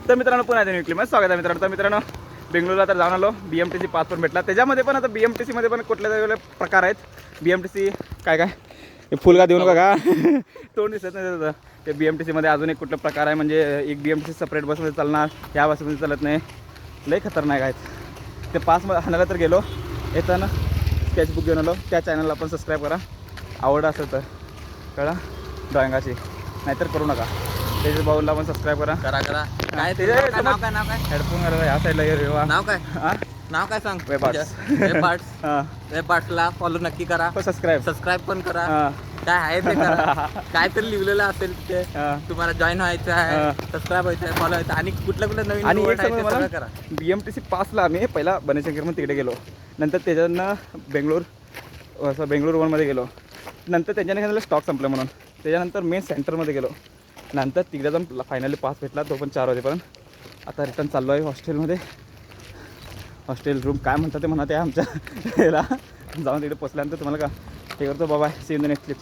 तर मित्रांनो पुन्हा एकदा क्लिपमध्ये स्वागत आहे मित्रांनो. तर मित्रांनो बेंगळूरला तर जाऊन आलो. BMTC पास पण भेटला. त्याच्यामध्ये पण आता BMTC मध्ये पण कुठल्या वेगवेगळे प्रकार आहेत. BMTC काय काय हे फुल का देऊ नका का तोंड दिसत नाही त्याचं. ते BMTC मध्ये अजून एक कुठला प्रकार आहे, म्हणजे एक BMTC सेपरेट बसमध्ये चालणार, ह्या बसमध्ये चालत नाही. लय खतरनाक आहेत ते. पास हाणायला तर गेलो, येताना स्केचबुक घेऊन आलो. त्या चॅनलला पण सबस्क्राईब करा, आवड असेल तर कळा ड्रॉइंगाची, नाहीतर करू नका. त्याच्या बाऊलला पण सबस्क्राईब करा. करा काय ते त्याचे नाव काय हेडफोन ह्या साईडला ये. नाव काय सांग. वेब पार्ट्सला फॉलो नक्की करा, सबस्क्राईब पण करा. काय आहे ते करा, काय तरी लिहिलेलं असेल ते तुम्हाला जॉईन व्हायचं आहे, सबस्क्राईब व्हायचं आहे, फॉलो व्हायचं, आणि कुठलं नवीन आणि word आहे ते सगळं करा. BMTC पासला आम्ही पहिला बनशंकरमध्ये तिकडे गेलो, नंतर त्याच्यानं बेंगळूर वनमध्ये गेलो, नंतर त्याच्याने स्टॉक संपलं म्हणून त्याच्यानंतर मेन सेंटरमध्ये गेलो, नंतर तिकडे जाऊन फायनली पास भेटला. तो पण 4 वाजेपर्यंत. आता रिटर्न चाललो आहे हॉस्टेलमध्ये. हॉस्टेल रूम काय म्हणतात ते म्हणा, ते आमच्या याला जाऊन तिकडे पोचल्यानंतर तुम्हाला का हे करतो. बाबा, see in the next clip.